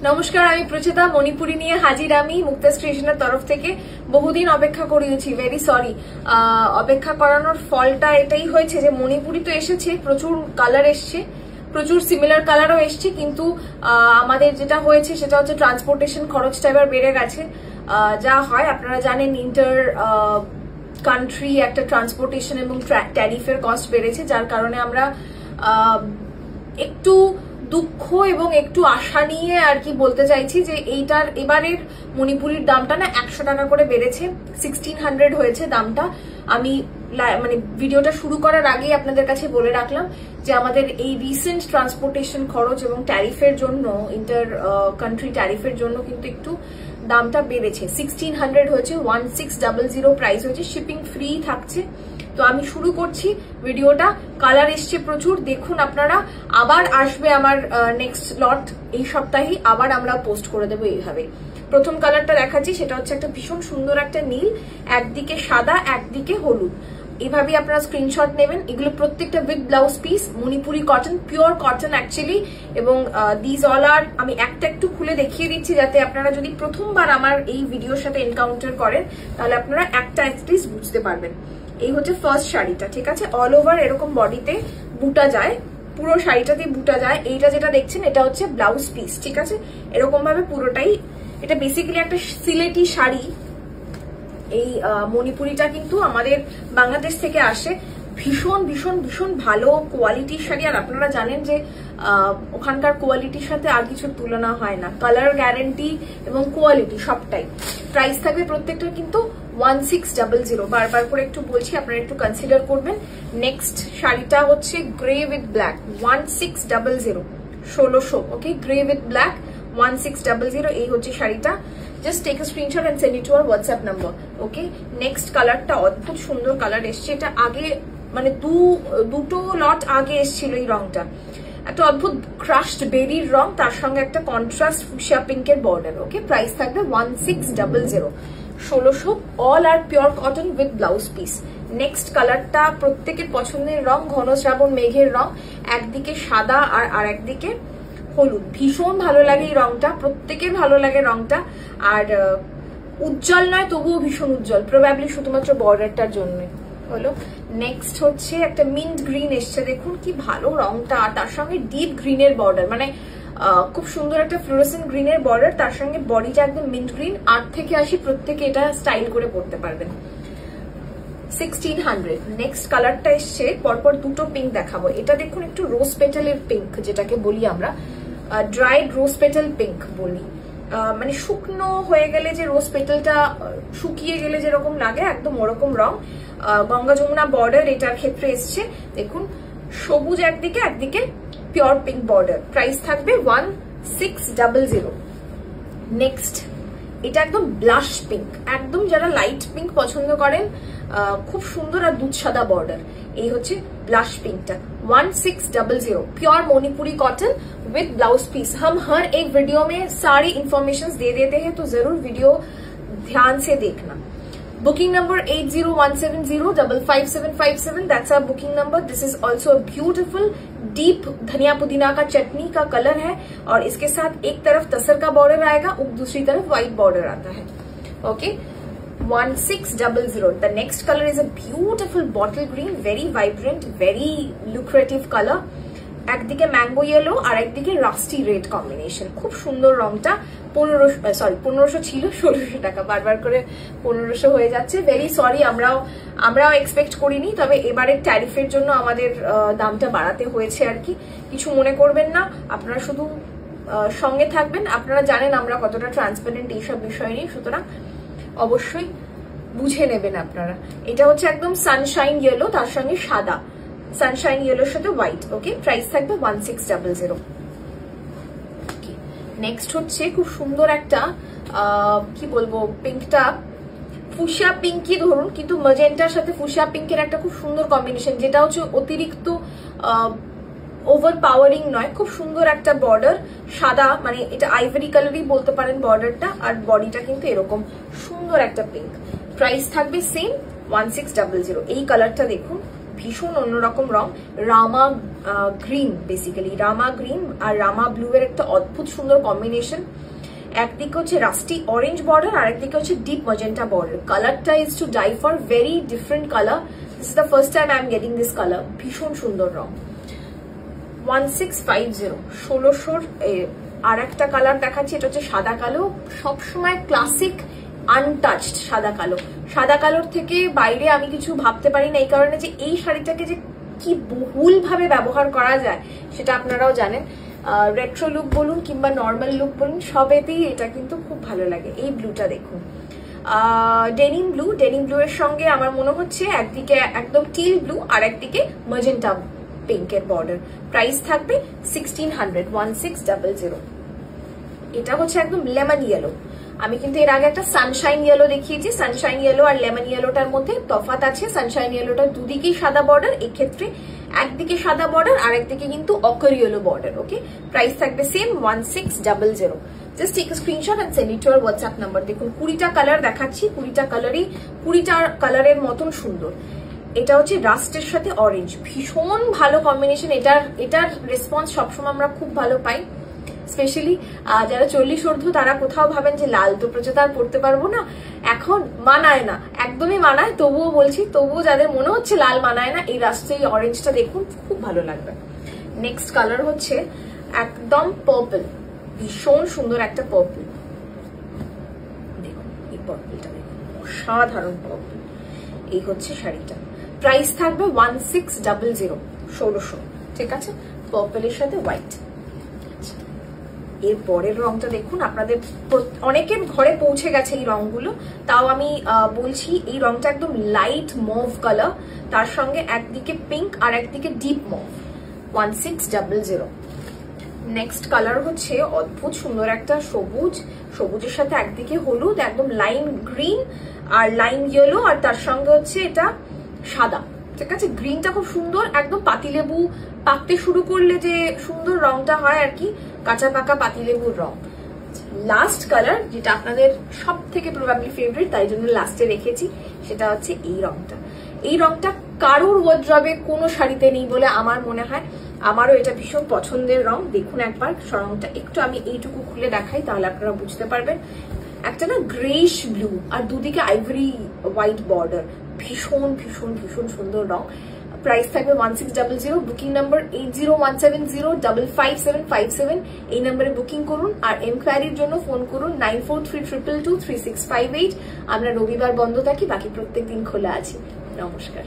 নমস্কার, আমি প্রচেতা মণিপুরি নিয়ে হাজির। আমি মুক্তা স্টেশনের তরফ থেকে বহুদিন অপেক্ষা করিয়েছি, ভেরি সরি। অপেক্ষা করানোর ফলটা এটাই হয়েছে যে মণিপুরি তো এসেছে, প্রচুর কালার এসছে, প্রচুর সিমিলার কালারও এসছে, কিন্তু আমাদের যেটা হয়েছে সেটা হচ্ছে ট্রান্সপোর্টেশন খরচটা এবার বেড়ে গেছে। যা হয় আপনারা জানেন, ইন্টার কান্ট্রি একটা ট্রান্সপোর্টেশন এবং ট্যারিফের কস্ট বেড়েছে, যার কারণে আমরা একটু দুঃখ এবং একটু আশা নিয়ে আর কি বলতে চাইছি যে এইটার এবারের মণিপুরির দামটা না 100 টাকা করে বেড়েছে, 1600 হয়েছে দামটা। আমি মানে ভিডিওটা শুরু করার আগেই আপনাদের কাছে বলে রাখলাম যে আমাদের এই রিসেন্ট ট্রান্সপোর্টেশন খরচ এবং ট্যারিফের জন্য, ইন্টার কান্ট্রি ট্যারিফের জন্য কিন্তু একটু দামটা বেড়েছে। 1600 হয়েছে, 1600 প্রাইস হয়েছে, শিপিং ফ্রি থাকছে। তো আমি শুরু করছি ভিডিওটা। কালার এসছে প্রচুর, দেখুন আপনারা। আবার আসবে আমার নেক্সট লট এই সপ্তাহে, আবার আমরা পোস্ট করে দেবো এইভাবে। প্রথম কালারটা দেখাচ্ছি, সেটা হচ্ছে একটা ভীষণ সুন্দর একটা নীল, একদিকে সাদা একদিকে হলুদ। এইভাবে আপনারা স্ক্রিনশট নেবেন। এগুলো প্রত্যেকটা with blouse piece, Manipuri cotton, pure cotton actually. এবং দিস অল আর, আমি একটা একটু খুলে দেখিয়ে দিচ্ছি যাতে আপনারা যদি প্রথমবার আমার এই ভিডিওর সাথে এনকাউন্টার করেন তাহলে আপনারা একটা অ্যাটলিস্ট বুঝতে পারবেন। এই হচ্ছে ফার্স্ট শাড়িটা, ঠিক আছে। অল ওভার এরকম বডিতে বুটা যায়, পুরো শাড়িটাতে বুটা যায়। এইটা যেটা দেখছেন এটা হচ্ছে ব্লাউজ পিস, ঠিক আছে। এরকম ভাবে পুরোটাই, এটা বেসিক্যালি একটা সিলেটি শাড়ি। এই মণিপুরিটা কিন্তু আমাদের বাংলাদেশ থেকে আসে, ভীষণ ভীষণ ভীষণ ভালো কোয়ালিটির শাড়ি। আর আপনারা জানেন যে ওখানকার কোয়ালিটির সাথে আর কিছুর তুলনা হয় না, কালার গ্যারেন্টি এবং কোয়ালিটি সবটাই। প্রাইস থাকবে প্রত্যেকটা কিন্তু 1600। বারবার করে একটু বলছি, আপনারা একটু কনসিডার করবেন। নেক্সট শাড়িটা হচ্ছে grey with black, 1600, 1600। Okay, grey with black 1600, এই হচ্ছে শাড়িটা। Just take a screenshot and send it to our WhatsApp number. Okay, next কালারটা অদ্ভুত সুন্দর কালার এসছে। এটা আগে মানে দুটো লট আগে এসেছিল এই রংটা। একটা অদ্ভুত ক্রাশড বেরির রং, তার সঙ্গে একটা কন্ট্রাস্ট ফুশিয়া পিঙ্কের বর্ডার। ওকে, প্রাইস থাকবে 1600, 1600। All are pure cotton with blouse piece. Next কালারটা প্রত্যেকের পছন্দের রং, ঘন শ্রাবণ মেঘের রং, একদিকে সাদা আর একদিকে হলুদ। ভীষণ ভালো লাগে এই রংটা, প্রত্যেকের ভালো লাগে রংটা। আর উজ্জ্বল নয়, তবুও ভীষণ উজ্জ্বল, প্রবাবলি শুধুমাত্র বর্ডারটার জন্য হলো। নেক্সট হচ্ছে একটা মিন্ট গ্রিন এসছে, দেখুন কি ভালো রংটা। আর তার সঙ্গে ডিপ গ্রিনের বর্ডার, মানে খুব সুন্দর একটা ফ্লোরোসেন্ট গ্রিনের বর্ডার, তার সঙ্গে বডিটা একদম মিন্ট গ্রিন। 8 থেকে 80 প্রত্যেকে এটা স্টাইল করে পড়তে পারবেন। 1600। নেক্সট কালারটা এসছে, পরপর দুটো পিঙ্ক দেখাবো। এটা দেখুন একটু রোজ পেটালের পিঙ্ক, যেটাকে বলি আমরা ড্রাইড রোজ পেটাল পিঙ্ক বলি। মানে শুকনো হয়ে গেলে যে রোজ পেটালটা শুকিয়ে গেলে যেরকম লাগে, একদম ওরকম রং। গঙ্গা যমুনা বর্ডার এটার ক্ষেত্রে এসছে, দেখুন সবুজ একদিকে, একদিকে পিওর পিঙ্ক বর্ডার। প্রাইস থাকবে 1600। নেক্সট এটা একদম ব্লাশ পিঙ্ক, একদম যারা লাইট পিঙ্ক পছন্দ করেন, খুব সুন্দর আর দুধ সাদা বর্ডার। এই হচ্ছে ব্লাশ पिंकটা, 1600। Pure Manipuri cotton with blouse piece. हम हर एक वीडियो में सारी इंफॉर्मेशन दे देते हैं, तो जरूर वीडियो ध्यान से देखना। Booking number 8017055757, that's our booking number. This is also a beautiful deep धनिया पुदीना का चटनी का कलर है, और इसके साथ एक तरफ तसर का बॉर्डर आएगा, दूसरी तरफ व्हाइट बॉर्डर आता है। Okay, 1600। The next color is a beautiful bottle green, very vibrant, very lucrative color. একদিকে ম্যাঙ্গো ইয়েলো আর একদিকে রাস্টি রেড কম্বিনেশন, খুব সুন্দর রংটা। 1500 ছিল, 1600 টাকা, বারবার করে 1500 হয়ে যাচ্ছে। ভেরি সরি, আমরাও এক্সপেক্ট করিনি, তবে এবারে ট্যারিফের জন্য আমাদের দামটা বাড়াতে হয়েছে আর কি। কিছু মনে করবেন না, আপনারা শুধু সঙ্গে থাকবেন। আপনারা জানেন আমরা কতটা ট্রান্সপারেন্ট এইসব বিষয় নিয়ে, সুতরাং অবশ্যই বুঝে নেবেন আপনারা। এটা হচ্ছে একদম সানশাইন ইয়েলো, তার সঙ্গে সাদা, সানশাইন ইয়েলোর সাথে হোয়াইট। ওকে, প্রাইস থাকবে 1600। নেক্সট হচ্ছে খুব সুন্দর একটা কি বলবো, পিঙ্কটা ফুশিয়া পিঙ্কই ধরুন, কিন্তু ম্যাজেন্টার সাথে ফুশিয়া পিঙ্কের একটা খুব সুন্দর কম্বিনেশন, যেটা হচ্ছে অতিরিক্ত ওভার পাওয়ারিং নয়, খুব সুন্দর একটা বর্ডার। সাদা, মানে এটা আইভরি কালারই বলতে পারেন বর্ডারটা, আর বডিটা কিন্তু এরকম সুন্দর একটা পিঙ্ক। প্রাইস থাকবে সেম 1600। এই কালারটা দেখুন, ভীষণ অন্যরকম রং, রামা গ্রিন, বেসিক্যালি রামা গ্রিন আর রামা ব্লু এর একটা অদ্ভুত সুন্দর কম্বিনেশন। একদিকে হচ্ছে রাস্টি অরেঞ্জ বর্ডার আর একদিকে হচ্ছে ডিপ ম্যাজেন্টা বর্ডার। কালারটা is to die for, very different colour. This is the first time I am getting this colour. ভীষণ সুন্দর রং। 1650, 1600 আর একটা কালার দেখাচ্ছি, এটা হচ্ছে সাদা কালো। সবসময় ক্লাসিক আনটাচড সাদা কালো। সাদা কালোর থেকে বাইরে আমি কিছু ভাবতে পারি না, এই কারণে যে এই শাড়িটাকে যে কি বহুল ভাবে ব্যবহার করা যায় সেটা আপনারাও জানেন। রেট্রো লুক বলুন কিংবা নর্মাল লুক বলুন, সবেতেই এটা কিন্তু খুব ভালো লাগে। এই ব্লুটা দেখুন, ডেনিম ব্লু। ডেনিম ব্লু এর সঙ্গে আমার মনে হচ্ছে একদিকে একদম টিল ব্লু আর একদিকে ম্যাজেন্টা পিঙ্কের বর্ডার। প্রাইস থাকবে 1600, 1600। এটা হচ্ছে একদম লেমন ইয়েলো। আমি কিন্তু এর আগে একটা সানশাইন ইয়েলো দেখিয়েছি। সানশাইন ইয়েলো আর লেমন ইয়েলোটার মধ্যে তফাৎ আছে। সানশাইন ইয়েলোটার দুদিকেই সাদা বর্ডার, এক্ষেত্রে একদিকে সাদা বর্ডার আর একদিকে কিন্তু ochre yellow border. Okay, price থাকবে same 1600। Just take a screenshot and send it to our WhatsApp number. দেখুন 20টা কালার দেখাচ্ছি, 20টা কালারের মতন সুন্দর। এটা হচ্ছে রাস্টের সাথে অরেঞ্জ, ভীষণ ভালো কম্বিনেশন। এটার রেসপন্স সবসময় আমরা খুব ভালো পাই। স্পেশালি যারা 40 ঊর্ধ্ব তারা কোথাও ভাবেন যে লাল তো প্রচার পড়তে পারবো না, এখন মানায় না, একদমই মানায়। তবুও বলছি, তবুও যাদের মনে হচ্ছে লাল মানায় না, এই রাস্টে এই অরেঞ্জটা দেখুন, খুব ভালো লাগবে। নেক্সট কালার হচ্ছে একদম পার্পল, ভীষণ সুন্দর একটা পার্পল। দেখুন এই পার্পলটা দেখুন, অসাধারণ পার্পল। এই হচ্ছে শাড়িটা। প্রাইস থাকবে 1600, 1600। ঠিক আছে, পার্পলের সাথে হোয়াইট। এর পরের রংটা দেখুন, আপনাদের অনেকের ঘরে পৌঁছে গেছে এই রংগুলো, তাও আমি বলছি এই রংটা একদম লাইট মভ কালার, তার সঙ্গে একদিকে পিঙ্ক আর একদিকে ডিপ মভ। 1600। নেক্সট কালার হচ্ছে অদ্ভুত সুন্দর একটা সবুজ, সবুজের সাথে একদিকে হলুদ, একদম লাইম গ্রিন আর লাইম ইয়েলো, আর তার সঙ্গে হচ্ছে এটা সাদা। ঠিক আছে, গ্রিনটা খুব সুন্দর, একদম পাতিলেবু পাকতে শুরু করলে যে সুন্দর রংটা হয় আর কি, কাঁচা পাকা পাতিলেবুর রং। লাস্ট কালার যেটা আপনাদের সব থেকে প্রবাবলি ফেভারিট, তাই জন্য লাস্টে রেখেছি, সেটা হচ্ছে এই রংটা। এই রংটা কারোর ওয়ার্ড্রবে কোনো শাড়িতে নেই বলে আমার মনে হয়। আমারও এটা ভীষণ পছন্দের রং। দেখুন একবার রংটা, একটু আমি এইটুকু খুলে দেখাই তাহলে আপনারা বুঝতে পারবেন। একটা না গ্রেইশ ব্লু আর দুদিকে আইভরি হোয়াইট বর্ডার, ভীষণ ভীষণ ভীষণ সুন্দর রং। প্রাইস থাকবে 1600। Booking number 8017055757। এই নাম্বারে বুকিং করুন, আর এনকোয়ারির জন্য ফোন করুন 9432223658। আমরা রবিবার বন্ধ থাকি, বাকি প্রত্যেক দিন খোলা আছি। নমস্কার।